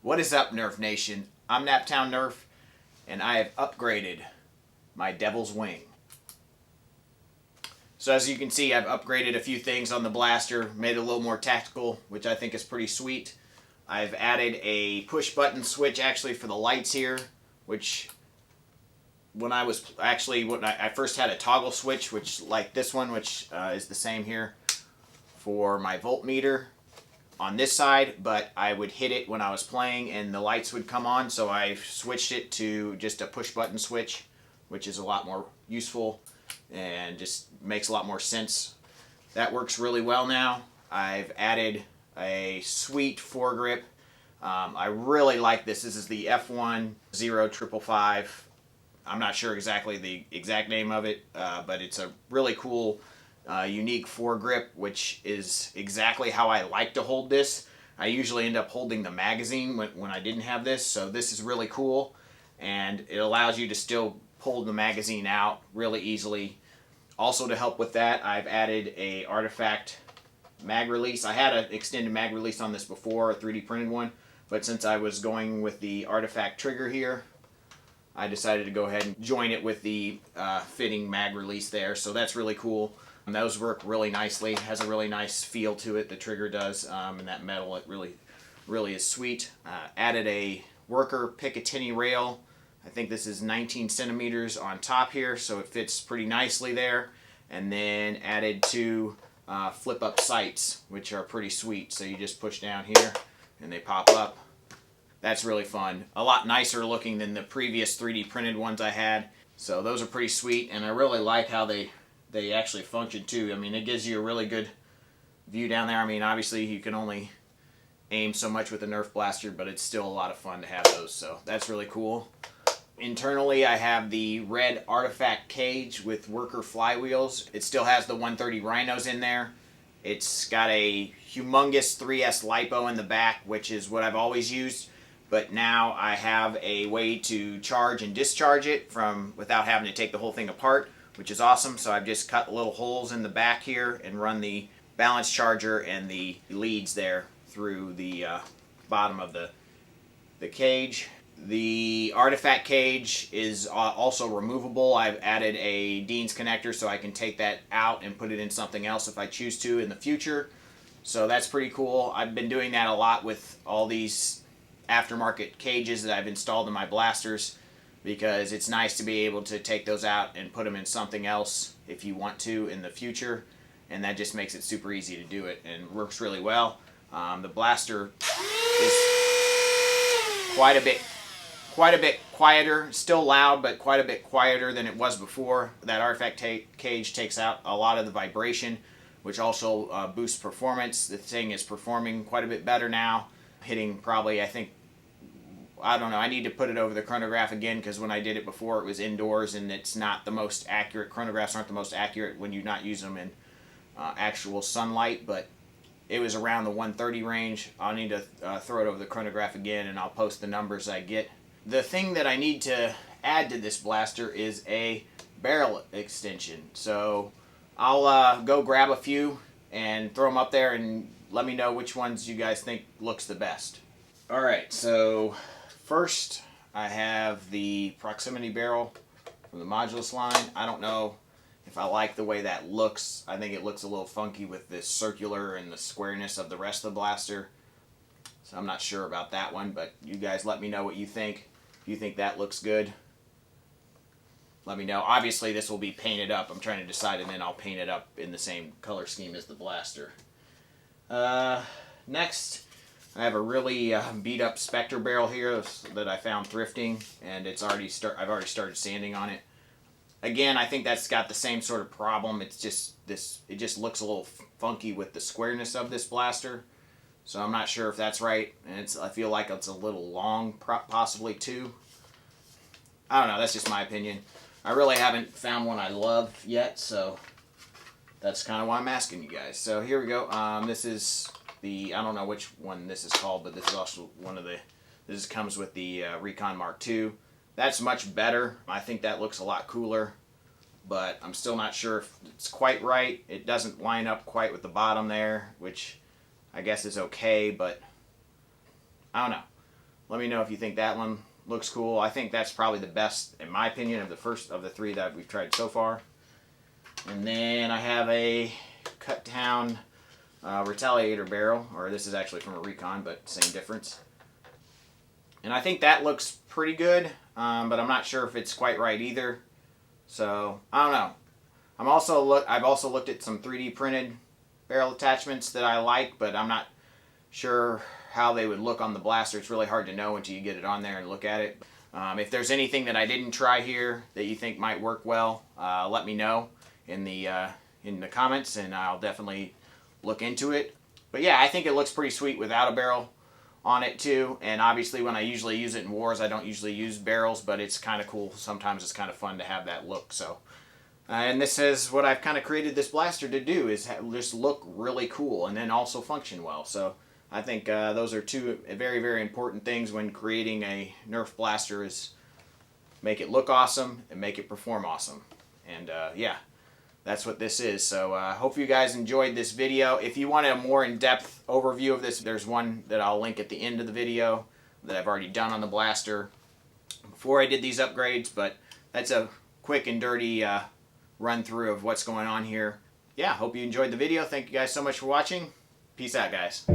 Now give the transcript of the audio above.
What is up, Nerf Nation? I'm Naptown Nerf, and I have upgraded my Devil's Wing. So as you can see, I've upgraded a few things on the blaster, made it a little more tactical, which I think is pretty sweet. I've added a push button switch actually for the lights here, which when I first had a toggle switch, which like this one, which is the same here for my voltmeter on this side, but I would hit it when I was playing and the lights would come on, so I switched it to just a push button switch, which is a lot more useful and just makes a lot more sense. That works really well now. I've added a sweet foregrip. I really like this. This is the F1 0555. I'm not sure exactly the exact name of it, but it's a really cool unique foregrip, which is exactly how I like to hold this. I usually end up holding the magazine when I didn't have this, so this is really cool, and it allows you to still pull the magazine out really easily. Also, to help with that, I've added a Artefact Mag Release. I had an extended mag release on this before, a 3D printed one, but since I was going with the Artefact trigger here, I decided to go ahead and join it with the fitting mag release there, so that's really cool. And those work really nicely. It has a really nice feel to it, the trigger does, and that metal, it really is sweet. Added a worker Picatinny rail. I think this is 19 centimeters on top here, so it fits pretty nicely there. And then added two flip-up sights, which are pretty sweet. So you just push down here, and they pop up. That's really fun. A lot nicer looking than the previous 3D printed ones I had. So those are pretty sweet, and I really like how they actually function too. I mean, it gives you a really good view down there. I mean, obviously you can only aim so much with a Nerf blaster, but it's still a lot of fun to have those, so that's really cool. Internally, I have the red Artefact cage with worker flywheels. It still has the 130 rhinos in there. It's got a humongous 3S lipo in the back, which is what I've always used, but now I have a way to charge and discharge it without having to take the whole thing apart, which is awesome. So I've just cut little holes in the back here and run the balance charger and the leads there through the bottom of the cage. The Artefact cage is also removable. I've added a Dean's connector so I can take that out and put it in something else if I choose to in the future. So that's pretty cool. I've been doing that a lot with all these aftermarket cages that I've installed in my blasters, because it's nice to be able to take those out and put them in something else if you want to in the future, and that just makes it super easy to do it and works really well. The blaster is quite a bit quieter, still loud, but quite a bit quieter than it was before. That Artefact cage takes out a lot of the vibration, which also boosts performance. The thing is performing quite a bit better now, hitting probably, I don't know, I need to put it over the chronograph again, because when I did it before it was indoors and it's not the most accurate. Chronographs aren't the most accurate when you not use them in actual sunlight, but it was around the 130 range. I'll need to throw it over the chronograph again, and I'll post the numbers I get. The thing that I need to add to this blaster is a barrel extension, so I'll go grab a few and throw them up there and let me know which ones you guys think looks the best. Alright, so first I have the proximity barrel from the Modulus line. I don't know if I like the way that looks. I think it looks a little funky with the circular and the squareness of the rest of the blaster. So I'm not sure about that one, but you guys let me know what you think. If you think that looks good, let me know. Obviously this will be painted up. I'm trying to decide, and then I'll paint it up in the same color scheme as the blaster. Next, I have a really beat up Spector Barrel here that I found thrifting, and I've already started sanding on it. Again, I think that's got the same sort of problem. It's just it just looks a little funky with the squareness of this blaster. So I'm not sure if that's right, and I feel like it's a little long, possibly too. I don't know, that's just my opinion. I really haven't found one I love yet, so that's kind of why I'm asking you guys. So here we go. This is I don't know which one this is called, but this is also this comes with the Recon Mark II. That's much better. I think that looks a lot cooler, but I'm still not sure if it's quite right. It doesn't line up quite with the bottom there, which I guess is okay, but I don't know. Let me know if you think that one looks cool. I think that's probably the best, in my opinion, of the first of the three that we've tried so far. And then I have a cut down Retaliator barrel, or this is actually from a Recon, but same difference. And I think that looks pretty good, but I'm not sure if it's quite right either. So I don't know. I've also looked at some 3D printed barrel attachments that I like, but I'm not sure how they would look on the blaster. It's really hard to know until you get it on there and look at it. If there's anything that I didn't try here that you think might work well, let me know in the comments, and I'll definitely look into it. But yeah, I think it looks pretty sweet without a barrel on it too. And obviously when I usually use it in wars, I don't usually use barrels, but it's kind of cool. Sometimes it's kind of fun to have that look. So and this is what I've kind of created this blaster to do, is just look really cool and then also function well. So I think those are two very, very important things when creating a Nerf blaster, is make it look awesome and make it perform awesome. And yeah, that's what this is. So hope you guys enjoyed this video. If you want a more in-depth overview of this, there's one that I'll link at the end of the video that I've already done on the blaster before I did these upgrades, but that's a quick and dirty run through of what's going on here. Yeah, hope you enjoyed the video. Thank you guys so much for watching. Peace out, guys.